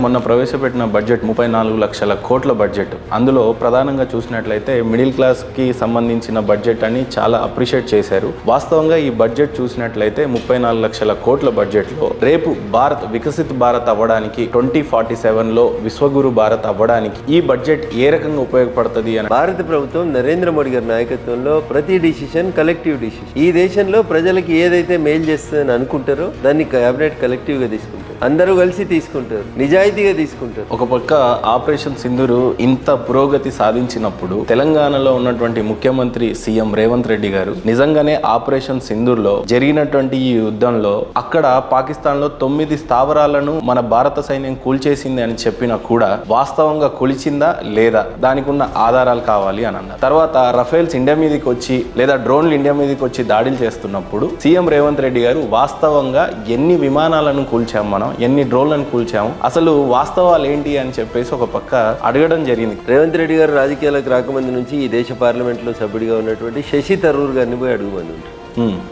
మొన్న ప్రవేశపెట్టిన బడ్జెట్ 34 లక్షల కోట్ల బడ్జెట్. అందులో ప్రధానంగా చూసినట్లయితే మిడిల్ క్లాస్కి సంబంధించిన బడ్జెట్ అని చాలా అప్రిషియేట్ చేశారు. వాస్తవంగా ఈ బడ్జెట్ చూసినట్లయితే 34 లక్షల కోట్ల బడ్జెట్లో రేపు భారత్ వికసిత్ భారత్ అవ్వడానికి 2047లో విశ్వగురు భారత్ అవ్వడానికి ఈ బడ్జెట్ ఏ రకంగా ఉపయోగపడుతుంది అని భారత ప్రభుత్వం నరేంద్ర మోడీ గారి నాయకత్వంలో ప్రతి డిసిషన్ కలెక్టివ్ డిసిషన్. ఈ దేశంలో ప్రజలకి ఏదైతే మేలు చేస్తుందని అనుకుంటారో దాన్ని కేబినెట్ కలెక్టివ్ గా తీసుకుంటారు, అందరూ కలిసి తీసుకుంటారు, నిజాయితీగా తీసుకుంటారు. ఒక పక్క ఆపరేషన్ సింధూర్ ఇంత పురోగతి సాధించినప్పుడు తెలంగాణలో ఉన్నటువంటి ముఖ్యమంత్రి సీఎం రేవంత్ రెడ్డి గారు నిజంగానే ఆపరేషన్ సింధూర్ లో జరిగినటువంటి ఈ యుద్ధంలో అక్కడ పాకిస్తాన్ లో 9 స్థావరాలను మన భారత సైన్యం కూల్చేసింది అని చెప్పినా కూడా వాస్తవంగా కూల్చిందా లేదా దానికి ఉన్న ఆధారాలు కావాలి అని అన్నారు. తర్వాత రఫేల్స్ ఇండియా మీదకి వచ్చి లేదా డ్రోన్లు ఇండియా మీదకి వచ్చి దాడులు చేస్తున్నప్పుడు సీఎం రేవంత్ రెడ్డి గారు వాస్తవంగా ఎన్ని విమానాలను కూల్చాం, మనం ఎన్ని డ్రోన్లను కూల్చాము, అసలు వాస్తవాలు ఏంటి అని చెప్పేసి ఒక పక్క అడగడం జరిగింది. రేవంత్ రెడ్డి గారు రాజకీయాలకు రాకముందు నుంచి ఈ దేశ పార్లమెంట్ లో సభ్యుడిగా ఉన్నటువంటి శశి థరూర్ గారిని పోయి అడుగుమని ఉంటారు.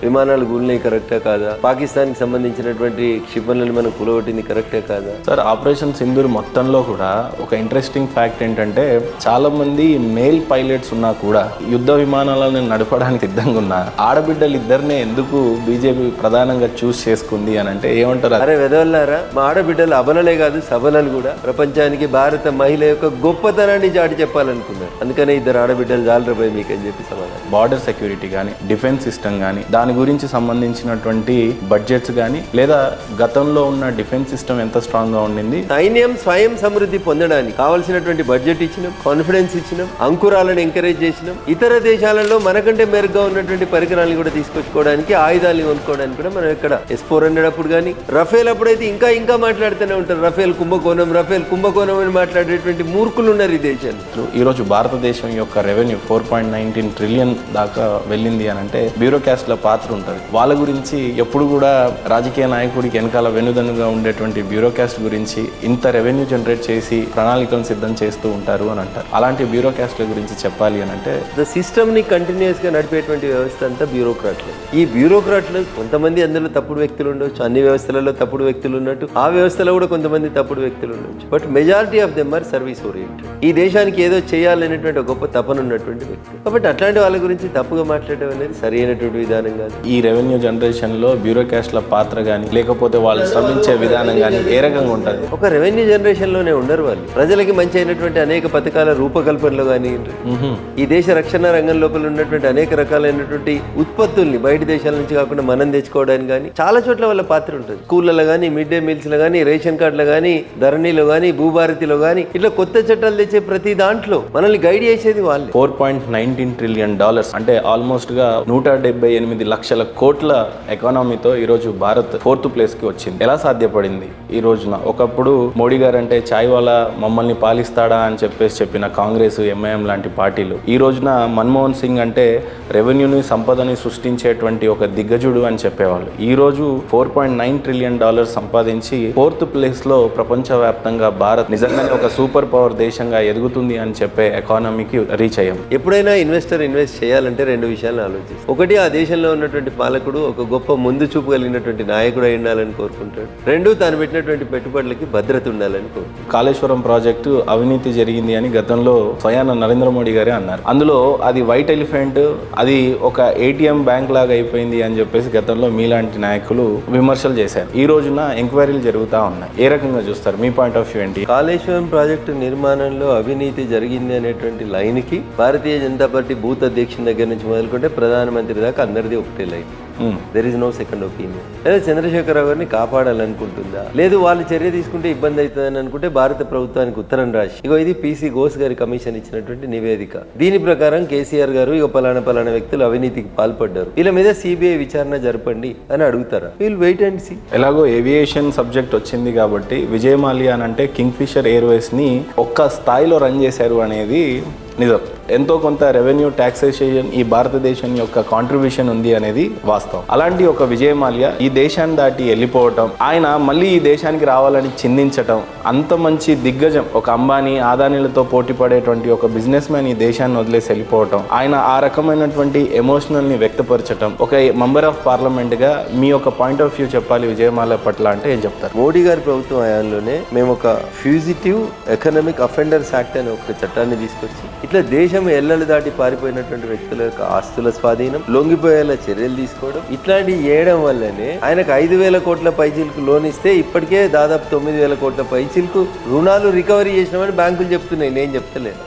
విమానాలు కూలినాయి కరెక్టా కాదా, పాకిస్తాన్ కి సంబంధించినటువంటి క్షిపణులను మనం కూలగొట్టింది కరెక్టే కాదా. సార్, ఆపరేషన్ సింధూర్ మొత్తంలో కూడా ఒక ఇంట్రెస్టింగ్ ఫ్యాక్ట్ ఏంటంటే చాలా మంది మేల్ పైలట్స్ ఉన్నా కూడా యుద్ధ విమానాలను నడపడానికి సిద్ధంగా ఉన్న ఆడబిడ్డలు ఇద్దరినే ఎందుకు బీజేపీ ప్రధానంగా చూస్ చేసుకుంది అని అంటే ఏమంటారు? అరే వెదవల్లారా, మా ఆడబిడ్డలు అబలలే కాదు సబలలు కూడా. ప్రపంచానికి భారత మహిళ యొక్క గొప్పతనాన్ని చాటి చెప్పాలనుకున్నారు. అందుకనే ఇద్దరు ఆడబిడ్డలు జాలరపోయి మీకు అని చెప్పి సమాధానం. బార్డర్ సెక్యూరిటీ కానీ, డిఫెన్స్ సిస్టమ్ కానీ, దాని గురించి సంబంధించినటువంటి బడ్జెట్స్ కానీ, లేదా గతంలో ఉన్న డిఫెన్స్ సిస్టమ్ ఎంత స్ట్రాంగ్ గా ఉండింది, సైన్యం స్వయం సమృద్ధి పొందడానికి కావాల్సినటువంటి బడ్జెట్ ఇచ్చినాం, కాన్ఫిడెన్స్ ఇచ్చినాం, అంకురాలను ఎంకరేజ్ చేసినాం. ఇతర దేశాలలో మనకంటే మెరుగ్గా ఉన్నటువంటి పరికరాలను కూడా తీసుకొచ్చుకోవడానికి, ఆయుధాలను కొనుక్కోవడానికి కూడా మనం ఇక్కడ S-400 అప్పుడు కానీ, రఫేల్ అప్పుడైతే ఇంకా మాట్లాడుతూనే ఉంటారు. రఫేల్ కుంభకోణం అని మాట్లాడేటువంటి మూర్ఖులు ఉన్నారు ఈ దేశంలో. ఈ రోజు భారతదేశం యొక్క రెవెన్యూ 4.19 ట్రిలియన్ దాకా వెళ్ళింది అని అంటే బ్యూరోక్రాట్స్ల పాత్ర ఉంటుంది. వాళ్ళ గురించి ఎప్పుడు కూడా రాజకీయ నాయకుడికి వెనకాల వెనుదన్నుగా ఉండేటువంటి బ్యూరోక్రాట్స్ గురించి ఇంత రెవెన్యూ జనరేట్ చేసి ప్రణాళికలను సిద్ధం చేస్తూ ఉంటారు అని అంటారు. అలాంటి బ్యూరోక్రాట్స్ల గురించి చెప్పాలి అని అంటే ద సిస్టమ్ ని కంటిన్యూస్ గా నడిపేటువంటి వ్యవస్థ అంతా బ్యూరోక్రాట్లు. ఈ బ్యూరోక్రాట్లు కొంతమంది అందులో తప్పుడు వ్యక్తులు ఉండొచ్చు, అన్ని వ్యవస్థలలో తప్పుడు వ్యక్తులు ఉన్నట్టు ఆ వ్యవస్థలో కూడా కొంతమంది తప్పుడు వ్యక్తులు ఉండొచ్చు. But majority of them or service oriented. ఈ దేశానికి ఏదో చేయాలనేటువంటి ఒక గొప్ప తపన ఉన్నటువంటి వ్యక్తులు. కాబట్టి అట్లాంటి వాళ్ళ గురించి తప్పుగా మాట్లాడడం అనేది సరైనటువంటి విధానం కాదు. ఈ రెవెన్యూ జనరేషన్ లో బ్యూరోక్రాట్స్ల పాత్ర కానీ, లేకపోతే వాళ్ళు శ్రమించే విధానం కానీ ఏ రకంగా ఉంటుంది? ఒక రెవెన్యూ జనరేషన్ లోనే ఉండరు వాళ్ళు. ప్రజలకి మంచి అయినటువంటి అనేక పథకాల రూపకల్పనలో కానీ, ఈ దేశ రక్షణ రంగం లోపల ఉన్నటువంటి అనేక రకాలైనటువంటి ఉత్పత్తుల్ని బయట దేశాల నుంచి కాకుండా మనం తెచ్చుకోవడానికి కానీ చాలా చోట్ల వాళ్ళ పాత్ర ఉంటుంది. స్కూళ్ళలో కానీ, మిడ్ డే మీల్స్ లో కానీ, రేషన్ కార్డులో కానీ, ధరణిలో కానీ, భూభారతిలో కానీ ఇట్లా కొత్త చట్టాలు తెచ్చే ప్రతి దాంట్లో మనల్ని గైడ్ చేసేది వాళ్ళు. $4.19 ట్రిలియన్ అంటే ఆల్మోస్ట్ గా 178 లక్షల కోట్ల ఎకానమీతో ఈ రోజు భారత్ 4th ప్లేస్ కి వచ్చింది. ఎలా సాధ్యపడింది ఈ రోజున? ఒకప్పుడు మోడీ గారు అంటే చాయ్ వాలా మమ్మల్ని పాలిస్తాడా అని చెప్పిన కాంగ్రెస్, ఎంఐఎం లాంటి పార్టీలు ఈ రోజున మన్మోహన్ సింగ్ అంటే రెవెన్యూని, సంపదని సృష్టించేటువంటి ఒక దిగ్గజుడు అని చెప్పేవాళ్ళు. ఈ రోజు $4.9 ట్రిలియన్ సంపాదించి 4th ప్లేస్ లో ప్రపంచవ్యాప్తంగా భారత్ నిజంగానే ఒక సూపర్ పవర్ దేశంగా ఎదుగుతుంది అని చెప్పే ఎకానమీకి రీచ్ అయ్యాం. ఎప్పుడైనా ఇన్వెస్టర్ ఇన్వెస్ట్ చేయాలంటే 2 విషయాలను ఆలోచిస్తాం. ఒకటి, ఆ దేశంలో ఉన్నటువంటి పాలకుడు ఒక గొప్ప ముందు చూపు కలిగినటువంటి నాయకుడు అయి ఉండాలని కోరుకుంటాడు. 2, తాను పెట్టినటువంటి పెట్టుబడులకి భద్రత ఉండాలని కోరుకుంటాడు. కాళేశ్వరం ప్రాజెక్టు అవినీతి జరిగింది అని గతంలో స్వయాన నరేంద్ర మోడీ గారే అన్నారు. అందులో అది వైట్ ఎలిఫెంట్, అది ఒక ATM బ్యాంక్ లాగా అయిపోయింది అని చెప్పేసి గతంలో మీలాంటి నాయకులు విమర్శలు చేశారు. ఈ రోజున ఎంక్వైరీలు జరుగుతూ ఉన్నాయి. ఏ రకంగా చూస్తారు? మీ పాయింట్ ఆఫ్ వ్యూ ఏంటి? కాళేశ్వరం ప్రాజెక్టు నిర్మాణంలో అవినీతి జరిగింది అనేటువంటి లైన్ కి భారతీయ జనతా పార్టీ బూత్ అధ్యక్షుని దగ్గర నుంచి మొదలుకుంటే ప్రధానమంత్రి దాకా అందరిది ఒకటే line. There is no second opinion. లేదా చంద్రశేఖరరావు గారిని కాపాడాలనుకుంటుందా, లేదు వాళ్ళు చర్య తీసుకుంటే ఇబ్బంది అవుతుందని అనుకుంటే భారత ప్రభుత్వానికి ఉత్తరం రాసి ఇది PC ఘోష్ గారి కమిషన్ ఇచ్చినటువంటి నివేదిక. దీని ప్రకారం కేసీఆర్ గారు పలానా వ్యక్తులు అవినీతికి పాల్పడ్డారు, వీళ్ళ మీద CBI విచారణ జరపండి అని అడుగుతారా? We'll wait and see. ఎలాగో ఏవియేషన్ సబ్జెక్ట్ వచ్చింది కాబట్టి విజయ్ మాల్యా అంటే కింగ్ ఫిషర్ ఎయిర్వేస్ ని ఒక్క స్థాయిలో రన్ చేశారు అనేది నిజం. ఎంతో కొంత రెవెన్యూ టాక్సేషన్ ఈ భారతదేశం యొక్క కాంట్రిబ్యూషన్ ఉంది అనేది వాస్తవం. అలాంటి ఒక విజయ్ మాల్యా ఈ దేశాన్ని దాటి వెళ్ళిపోవటం, ఆయన మళ్ళీ ఈ దేశానికి రావాలని చిందించటం అంత మంచి దిగ్గజం ఒక అంబానీ ఆదానీలతో పోటీ పడేటువంటి ఒక బిజినెస్ మ్యాన్ ఈ దేశాన్ని వదిలేసి వెళ్ళిపోవటం, ఆయన ఆ రకమైనటువంటి ఎమోషనల్ ని వ్యక్తపరచడం, ఒక మెంబర్ ఆఫ్ పార్లమెంట్ గా మీ యొక్క పాయింట్ ఆఫ్ వ్యూ చెప్పాలి విజయమాల్యా పట్ల అంటే ఏం చెప్తారు? మోడీ గారి ప్రభుత్వం హయాంలోనే మేము ఒక ఫ్యూజిటివ్ ఎకనామిక్ అఫెండర్స్ యాక్ట్ అనే ఒక చట్టాన్ని తీసుకొచ్చి ఇట్లా దేశం ఎల్లలు దాటి పారిపోయినటువంటి వ్యక్తుల యొక్క ఆస్తుల స్వాధీనం, లొంగిపోయేలా చర్యలు తీసుకోవడం, ఇట్లాంటివి చేయడం వల్లనే ఆయనకు 5,000 కోట్ల పైచీలకు లోన్ ఇస్తే ఇప్పటికే దాదాపు 9,000 కోట్ల పైచీలకు రుణాలు రికవరీ చేసినామని బ్యాంకులు చెప్తున్నాయి, నేను చెప్తలేను.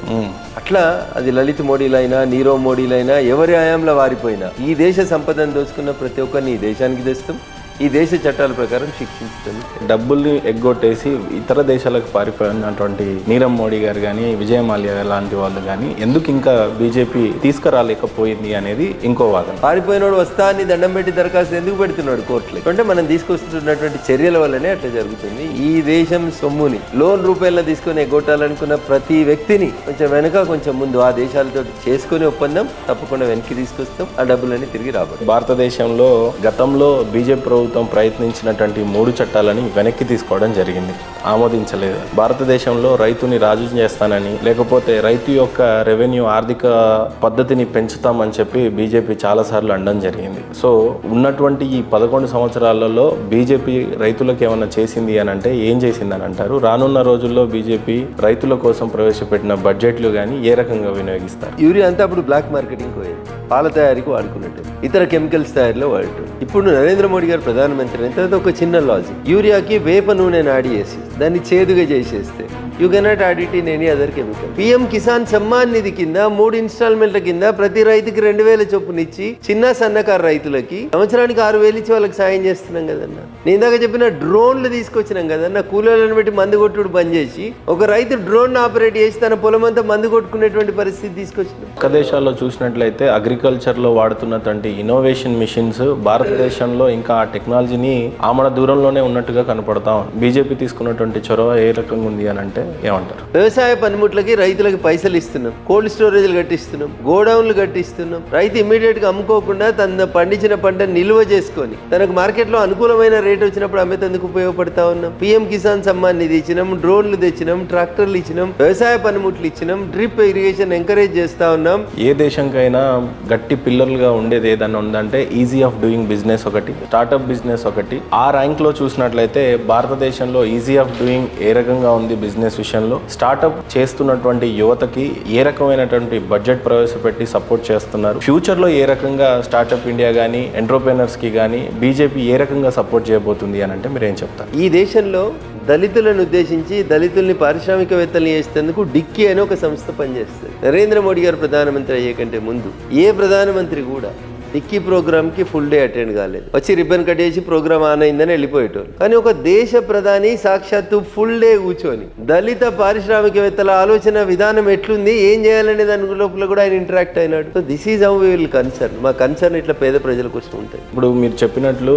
అట్లా అది లలిత్ మోడీలైనా నీరవ్ మోడీలైనా ఎవరి హయాంలో వారిపోయినా ఈ దేశ సంపదను దోచుకున్న ప్రతి ఒక్కరిని ఈ దేశానికి తెస్తాం, ఈ దేశ చట్టాల ప్రకారం శిక్షించుతుంది. డబ్బుల్ని ఎగ్గొట్టేసి ఇతర దేశాలకు పారిపోయినటువంటి నీరవ్ మోడీ గారు కానీ విజయమాల్యా లాంటి వాళ్ళు కానీ ఎందుకు ఇంకా బీజేపీ తీసుకురాలేకపోయింది అనేది ఇంకో వాదన. పారిపోయినోడు వస్తా అని దండం పెట్టి దరఖాస్తు ఎందుకు పెడుతున్నాడు కోర్టులో అంటే మనం తీసుకొస్తున్నటువంటి చర్యల వల్లనే అట్లా జరుగుతుంది. ఈ దేశం సొమ్ముని లోన్ రూపాయల్లో తీసుకొని ఎగ్గొట్టాలనుకున్న ప్రతి వ్యక్తిని కొంచెం వెనక కొంచెం ముందు ఆ దేశాలతో చేసుకుని ఒప్పందం తప్పకుండా వెనక్కి తీసుకొస్తాం, ఆ డబ్బులన్నీ తిరిగి రాబోదు. భారతదేశంలో గతంలో బీజేపీ ప్రభుత్వం ప్రయత్నించినటువంటి 3 చట్టాలని వెనక్కి తీసుకోవడం జరిగింది, ఆమోదించలేదు. భారతదేశంలో రైతుని రాజు చేస్తానని, లేకపోతే రైతు యొక్క రెవెన్యూ ఆర్థిక పద్ధతిని పెంచుతామని చెప్పి బీజేపీ చాలాసార్లు అనడం జరిగింది. సో ఉన్నటువంటి ఈ 11 సంవత్సరాలలో బీజేపీ రైతులకు ఏమన్నా చేసింది అని అంటే ఏం చేసింది అని అంటారు? రానున్న రోజుల్లో బీజేపీ రైతుల కోసం ప్రవేశపెట్టిన బడ్జెట్లు కానీ ఏ రకంగా వినియోగిస్తారు? యూరియా అంతా అప్పుడు బ్లాక్ మార్కెటింగ్ పోయేది, పాల తయారీకి వాడుకున్నట్టు, ఇతర కెమికల్స్ తయారీలో వాడటం. ఇప్పుడు నరేంద్ర మోడీ గారు ప్రధానమంత్రి అయిన తర్వాత ఒక చిన్న లాజిక్, యూరియాకి వేప నూనెను యాడ్ చేసి దాన్ని చేదుగా చేసేస్తే you cannot add it in any other chemical. PM Kisan Samman Nidhi కింద 3 ఇన్స్టాల్మెంట్ల కింద ప్రతి రైతుకి 2,000 చొప్పునిచ్చి చిన్న సన్నకారు రైతులకి సంవత్సరానికి 6,000 ఇచ్చి వాళ్ళకి సాయం చేస్తున్నాం కదన్నా. నేను ఇందాక చెప్పిన డ్రోన్లు తీసుకొచ్చినాం కదన్నా, కూలీలను పెట్టి మందు కొట్టుడు బంద్ చేసి ఒక రైతు డ్రోన్ ఆపరేట్ చేసి తన పొలం అంతా మందు కొట్టుకునేటువంటి పరిస్థితి తీసుకొచ్చినాం. పక్క దేశాల్లో చూసినట్లయితే అగ్రికల్చర్లో వాడుతున్నటువంటి ఇన్నోవేషన్ మిషన్స్ భారతదేశంలో ఇంకా ఆ టెక్నాలజీని ఆమడ దూరంలోనే ఉన్నట్టుగా కనపడతా ఉంది. బీజేపీ తీసుకున్నటువంటి చొరవ ఏ రకంగా ఉంది అని అంటే ఏమంటారు? వ్యవసాయ పనిముట్లకి రైతులకి పైసలు ఇస్తున్నాం, కోల్డ్ స్టోరేజ్లు కట్టిస్తున్నాం, గోడౌన్లు కట్టిస్తున్నాం. రైతు ఇమీడియట్ గా అమ్ముకోకుండా తన పండించిన పంట నిల్వ చేసుకొని తనకు మార్కెట్ లో అనుకూలమైన రేట్ వచ్చినప్పుడు అమ్మేందుకు ఉపయోగపడతా ఉన్నాం. పిఎం కిసాన్ సమ్మాన్ నిధి ఇచ్చినాం, డ్రోన్లు తెచ్చినాం, ట్రాక్టర్లు ఇచ్చినాం, వ్యవసాయ పనిముట్లు ఇచ్చినాం, డ్రిప్ ఇరిగేషన్ ఎంకరేజ్ చేస్తా ఉన్నాం. ఏ దేశంకైనా గట్టి పిల్లర్లుగా ఉండేది ఏదన్నా ఉందంటే ఈజీ ఆఫ్ డూయింగ్ బిజినెస్ ఒకటి, స్టార్ట్అప్ బిజినెస్ ఒకటి. ఆ ర్యాంక్ లో చూసినట్లయితే భారతదేశంలో ఈజీ ఆఫ్ డూయింగ్ ఏ రకంగా ఉంది బిజినెస్ విషయంలో, స్టార్ట్అప్ చేస్తున్నటువంటి యువతకి ఏ రకమైనటువంటి బడ్జెట్ ప్రవేశపెట్టి సపోర్ట్ చేస్తున్నారు, ఫ్యూచర్ లో ఏ రకంగా స్టార్ట్అప్ ఇండియా కానీ ఎంటర్ప్రెనర్స్ కి కానీ బీజేపీ ఏ రకంగా సపోర్ట్ చేయబోతుంది అని అంటే మీరు ఏం చెప్తారు? ఈ దేశంలో దళితులను ఉద్దేశించి దళితుల్ని పారిశ్రామికవేత్తలు చేసేందుకు డిక్కీ అని ఒక సంస్థ పనిచేస్తుంది. నరేంద్ర మోడీ గారు ప్రధానమంత్రి అయ్యే కంటే ముందు ఏ ప్రధానమంత్రి కూడా డిక్కీ ప్రోగ్రామ్కి ఫుల్ డే అటెండ్ కాలేదు. వచ్చి రిబ్బన్ కట్ చేసి ప్రోగ్రామ్ ఆన్ అయిందని వెళ్ళిపోయేటోళ్ళు. కానీ ఒక దేశ ప్రధాని సాక్షాత్తు ఫుల్ డే కూర్చొని దళిత పారిశ్రామికవేత్తల ఆలోచన విధానం ఎట్లుంది, ఏం చేయాలనే దాని లోపల కూడా ఆయన ఇంటరాక్ట్ అయినాడు. So this is how we will concern. మా కన్సర్న్ ఇట్లా పేద ప్రజల కోసం ఉంటాయి. ఇప్పుడు మీరు చెప్పినట్లు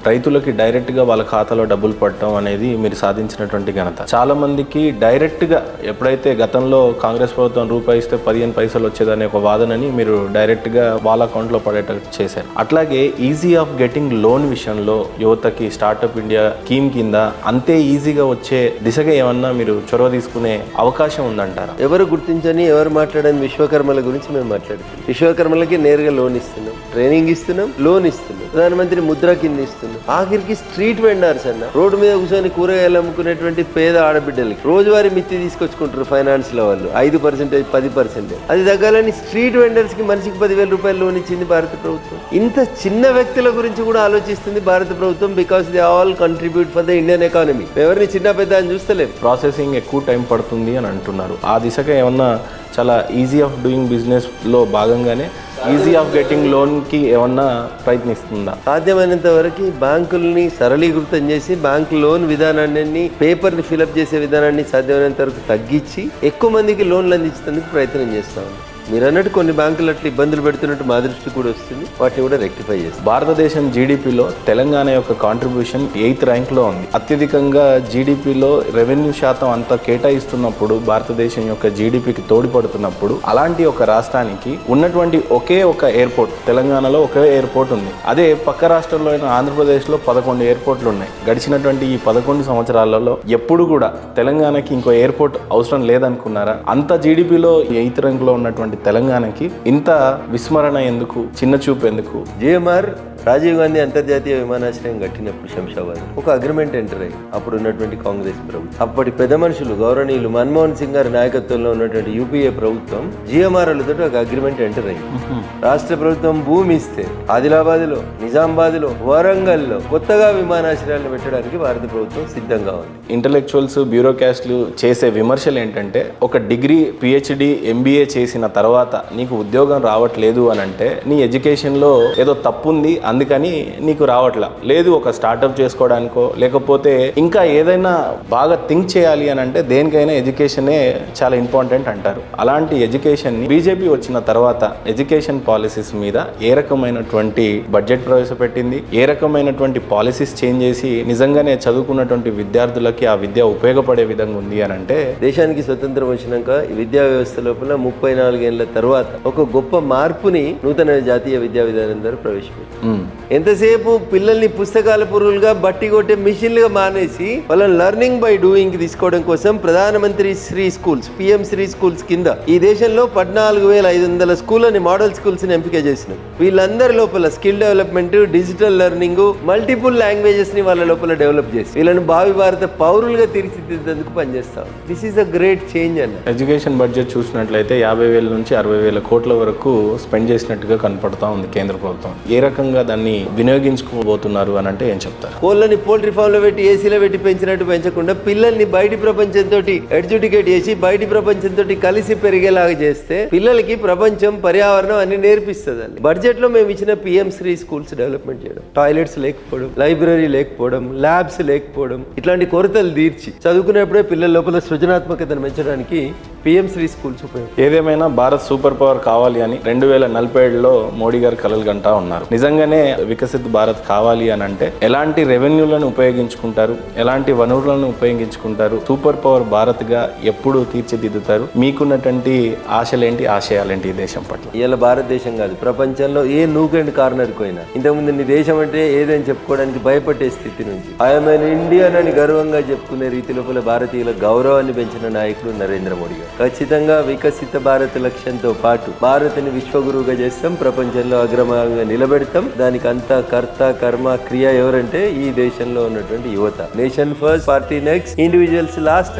రైతులకి డైరెక్ట్ గా వాళ్ళ ఖాతాలో డబ్బులు పడటం అనేది మీరు సాధించినటువంటి ఘనత. చాలా మందికి డైరెక్ట్ గా ఎప్పుడైతే గతంలో కాంగ్రెస్ ప్రభుత్వం రూపాయి ఇస్తే 15 పైసలు వచ్చేదనే ఒక వాదనని మీరు డైరెక్ట్ గా వాళ్ళ అకౌంట్ లో పడేట చేశారు. అట్లాగే ఈజీ ఆఫ్ గెటింగ్ లోన్ విషయంలో యువతకి స్టార్ట్అప్ ఇండియా స్కీమ్ కింద అంతే ఈజీగా వచ్చే దిశగా ఏమన్నా మీరు చొరవ తీసుకునే అవకాశం ఉందంటారా? ఎవరు గుర్తించని ఎవరు మాట్లాడని విశ్వకర్మల గురించి మేము మాట్లాడుతున్నాం. విశ్వకర్మలకి నేరుగా లోన్ ఇస్తున్నాం, ట్రైనింగ్ ఇస్తున్నాం, లోన్ ఇస్తున్నాం, ప్రధానమంత్రి ముద్ర కింద ఇస్తున్నాం. ఆఖరికి స్ట్రీట్ వెండర్స్ అన్న రోడ్డు మీద కూర్చొని కూరగాయలు అమ్ముకునేటువంటి పేద ఆడబిడ్డలకి రోజువారీ మిత్తి తీసుకొచ్చుకుంటారు ఫైనాన్స్ లో వాళ్ళు 5%, 10%. అది తగ్గాలని స్ట్రీట్ వెండర్స్ కి మనిషికి 10,000 రూపాయలు లోన్ ఇచ్చింది భారత ప్రభుత్వం. ఇంత చిన్న వ్యక్తుల గురించి కూడా ఆలోచిస్తుంది భారత ప్రభుత్వం, because they all contribute for the Indian economy. ఎవరిని చిన్న పెద్ద అని చూస్తలేం. ప్రాసెసింగ్ ఎక్కువ టైం పడుతుంది అని అంటున్నారు. ఆ దిశగా ఏమన్నా చాలా ఈజీ ఆఫ్ డూయింగ్ బిజినెస్ లో భాగంగానే ఈజీ ఆఫ్ గెటింగ్ లోన్ కి ఏమన్నా ప్రయత్నిస్తుందా? సాధ్యమైనంత వరకు బ్యాంకుల్ని సరళీకృతం చేసి బ్యాంక్ లోన్ విధానాన్ని, పేపర్ ని ఫిలప్ చేసే విధానాన్ని సాధ్యమైనంత వరకు తగ్గించి ఎక్కువ మందికి లోన్లు అందించేందుకు ప్రయత్నం చేస్తాం. మీరు అన్నట్టు కొన్ని బ్యాంకులు అట్లా ఇబ్బందులు పెడుతున్నట్టు మా దృష్టి కూడా వస్తుంది, వాటిని కూడా రెక్టిఫై చేస్తాం. భారతదేశం జీడిపిలో తెలంగాణ యొక్క కాంట్రిబ్యూషన్ 8th ర్యాంక్ లో ఉంది. అత్యధికంగా జీడిపిలో రెవెన్యూ శాతం అంతా కేటాయిస్తున్నప్పుడు, భారతదేశం యొక్క జీడిపికి తోడ్పడుతున్నప్పుడు, అలాంటి ఒక రాష్ట్రానికి ఉన్నటువంటి ఒకే ఒక ఎయిర్పోర్ట్, తెలంగాణలో ఒకే ఎయిర్పోర్ట్ ఉంది. అదే పక్క రాష్ట్రంలో అయిన ఆంధ్రప్రదేశ్లో 11 ఎయిర్పోర్ట్లు ఉన్నాయి. గడిచినటువంటి ఈ 11 సంవత్సరాలలో ఎప్పుడు కూడా తెలంగాణకి ఇంకో ఎయిర్పోర్ట్ అవసరం లేదనుకున్నారా? అంత జీడిపిలో 8th ర్యాంక్ లో ఉన్నటువంటి తెలంగాణకి ఇంత విస్మరణ ఎందుకు, చిన్న చూపు ఎందుకు? జిఎంఆర్ రాజీవ్ గాంధీ అంతర్జాతీయ విమానాశ్రయం కట్టినప్పుడు శంషాబాద్ ఒక అగ్రిమెంట్ ఎంటర్ అయ్యి అప్పుడు ఉన్నటువంటి కాంగ్రెస్ ప్రభుత్వం, అప్పటి పెద్ద మనుషులు గౌరవనీయులు మన్మోహన్ సింగ్ గారి నాయకత్వంలో ఉన్నటువంటి యూపీఏ ప్రభుత్వం జిఎంఆర్లతో ఒక అగ్రిమెంట్ ఎంటర్ అయ్యింది. రాష్ట్ర ప్రభుత్వం భూమి ఇస్తే ఆదిలాబాద్ లో, నిజామాబాద్ లో, వరంగల్ లో కొత్తగా విమానాశ్రయాలను పెట్టడానికి భారత ప్రభుత్వం సిద్ధంగా ఉంది. ఇంటలెక్చువల్స్, బ్యూరోక్రాట్స్లు చేసే విమర్శలు ఏంటంటే, ఒక డిగ్రీ, పిహెచ్డి, ఎంబీఏ చేసిన తర్వాత నీకు ఉద్యోగం రావట్లేదు అని అంటే నీ ఎడ్యుకేషన్లో ఏదో తప్పు ఉంది, అందుకని నీకు రావట్లా. లేదు, ఒక స్టార్ట్అప్ చేసుకోవడానికో లేకపోతే ఇంకా ఏదైనా బాగా థింక్ చేయాలి అని అంటే దేనికైనా ఎడ్యుకేషనే చాలా ఇంపార్టెంట్ అంటారు. అలాంటి ఎడ్యుకేషన్ని బీజేపీ వచ్చిన తర్వాత ఎడ్యుకేషన్ పాలసీస్ మీద ఏ రకమైనటువంటి బడ్జెట్ ప్రవేశపెట్టింది, ఏ రకమైనటువంటి పాలసీస్ చేంజ్ చేసి నిజంగానే చదువుకున్నటువంటి విద్యార్థులకి ఆ విద్య ఉపయోగపడే విధంగా ఉంది అని అంటే, దేశానికి స్వతంత్రం వచ్చినాక ఈ విద్యా వ్యవస్థ లోపల 34 ఏళ్ల తర్వాత ఒక గొప్ప మార్పుని నూతన జాతీయ విద్యా విధానం ద్వారా ప్రవేశపెట్టింది. ఎంతసేపు పిల్లల్ని పుస్తకాల పురుగులుగా, బట్టి కొట్టే మిషన్లుగా మానేసి వాళ్ళని లర్నింగ్ బై డూయింగ్ తీసుకోవడం కోసం ప్రధానమంత్రి Shri schools, PM Shri schools కింద ఈ దేశంలో 14,500 స్కూల్ అని మోడల్ స్కూల్స్ ని ఎంపిక చేసినాం. వీళ్ళందరి లోపల skill development, digital learning, multiple languages ని వాళ్ళ లోపల డెవలప్ చేసి వీళ్ళని భావి భారత పౌరులుగా తీర్చిదిద్దేందుకు పనిచేస్తాం. This is a great change అన్న. ఎడ్యుకేషన్ బడ్జెట్ చూసినట్లయితే 50,000 నుంచి 60,000 కోట్ల వరకు స్పెండ్ చేసినట్టుగా కనపడతా ఉంది కేంద్ర ప్రభుత్వం. ఏ రకంగా దాన్ని వినియోగించుకోబోతున్నారు అని అంటే ఏం చెప్తారు? కోళ్ళని పోల్ట్రీ ఫామ్ లో పెట్టి, ఏసీలో పెట్టి పెంచినట్టు పెంచకుండా పిల్లల్ని బయటి ప్రపంచంతో ఎడ్యుకేట్ చేసి బయటి ప్రపంచంతో కలిసి పెరిగేలాగా చేస్తే పిల్లలకి ప్రపంచం, పర్యావరణం అన్ని నేర్పిస్తుంది. బడ్జెట్ లో మేము ఇచ్చిన పిఎం శ్రీ స్కూల్స్ డెవలప్మెంట్ చేయడం, టాయిలెట్స్ లేకపోవడం, లైబ్రరీ లేకపోవడం, ల్యాబ్స్ లేకపోవడం, ఇట్లాంటి కొరతలు తీర్చి చదువుకునేప్పుడే పిల్లల లోపల సృజనాత్మకతను పెంచడానికి పిఎం శ్రీ స్కూల్స్ ఉపయోగం. ఏదేమైనా భారత్ సూపర్ పవర్ కావాలి అని 2047లో మోడీ గారు కలలు గంటా ఉన్నారు. నిజంగానే వికసిత్ భారత్ కావాలి అని అంటే ఎలాంటి రెవెన్యూలను ఉపయోగించుకుంటారు, ఎలాంటి వనరులను ఉపయోగించుకుంటారు, సూపర్ పవర్ భారత్ గా ఎప్పుడు తీర్చిదిద్దుతారు? మీకున్నటువంటి ఆశలేంటి, ఆశయాలేంటి ఈ దేశం పట్ల? ఇలా భారతదేశం కాదు, ప్రపంచంలో ఏ నూక్ అండ్ కార్నర్ పోయినా ఇంతకుముందు నీ దేశం అంటే ఏదని చెప్పుకోవడానికి భయపడే స్థితి నుంచి ఐఎమ్ ఎన్ ఇండియన్ అని గర్వంగా చెప్పుకునే రీతి లోపల భారతీయుల గౌరవాన్ని పెంచిన నాయకుడు నరేంద్ర మోడీ గారు. ఖచ్చితంగా వికసిత భారత్ లక్ష్యంతో పాటు భారత్ని విశ్వగురువుగా చేస్తాం, ప్రపంచంలో అగ్రమాంగా నిలబెడతాం. దానికి అంతా కర్త, కర్మ, క్రియ ఎవరంటే ఈ దేశంలో ఉన్నటువంటి యువత. Nation first, party next, individuals last.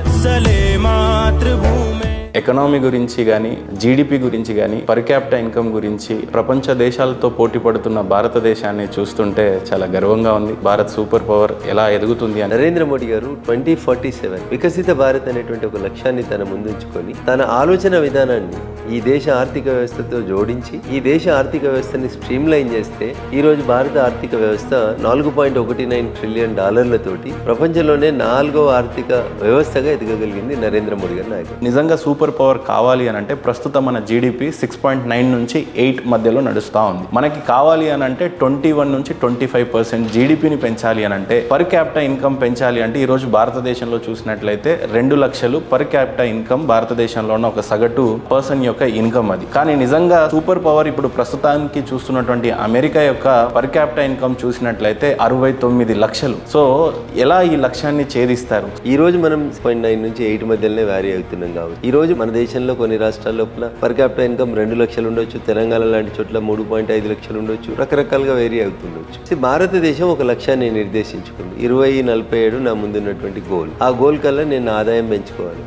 Economy గురించి కానీ, జీడిపి గురించి కానీ, పర్ క్యాపిటల్ ఇన్కమ్ గురించి ప్రపంచ దేశాలతో పోటీ పడుతున్న భారతదేశాన్ని చూస్తుంటే చాలా గర్వంగా ఉంది. భారత్ సూపర్ పవర్ ఎలా ఎదుగుతుంది అని నరేంద్ర మోడీ గారు 2047 వికసిత భారత్ అనేటువంటి ఒక లక్ష్యాన్ని తన ముందుంచుకొని తన ఆలోచన విధానాన్ని ఈ దేశ ఆర్థిక వ్యవస్థతో జోడించి ఈ దేశ ఆర్థిక వ్యవస్థని స్ట్రీమ్ లైన్ చేస్తే ఈ రోజు భారత ఆర్థిక వ్యవస్థ $4.19 ట్రిలియన్ తోటి ప్రపంచంలోనే 4వ ఆర్థిక వ్యవస్థగా ఎదగగలిగింది నరేంద్ర మోడీ గారి నాయకుడు. నిజంగా సూపర్ పవర్ కావాలి అని అంటే ప్రస్తుతం మన జీడిపి 6.9 నుంచి 8 మధ్యలో నడుస్తూ ఉంది. మనకి కావాలి అని అంటే 21 నుంచి 25% జీడిపిని పెంచాలి అని అంటే, పర్ క్యాపిటల్ ఇన్కమ్ పెంచాలి అంటే ఈ రోజు భారతదేశంలో చూసినట్లయితే 2 లక్షలు పర్ క్యాపిటల్ ఇన్కమ్ భారతదేశంలో ఉన్న ఒక సగటు పర్సన్ యొక్క ఇన్కమ్ అది. కానీ నిజంగా సూపర్ పవర్ ఇప్పుడు ప్రస్తుతానికి చూస్తున్నటువంటి అమెరికా యొక్క పర్ క్యాపిటల్ ఇన్కమ్ చూసినట్లయితే 69 లక్షలు. సో ఎలా ఈ లక్ష్యాన్ని ఛేదిస్తారు? ఈ రోజు మనం 6.9 నుంచి 8 మధ్యలోనే వ్యారీ అవుతున్నాం కాబట్టి ఈ రోజు మన దేశంలో కొన్ని రాష్ట్రాల లోపల పర్ క్యాపిటల్ ఇన్కమ్ 2 లక్షలు ఉండొచ్చు, తెలంగాణ లాంటి చోట్ల 3.5 లక్షలు ఉండొచ్చు, రకరకాలుగా వేరీ అవుతుండొచ్చు. భారతదేశం ఒక లక్ష్యాన్ని నిర్దేశించుకుంది. 2047 నా ముందున్నటువంటి గోల్. ఆ గోల్ కల్లా నేను ఆదాయం పెంచుకోవాలి.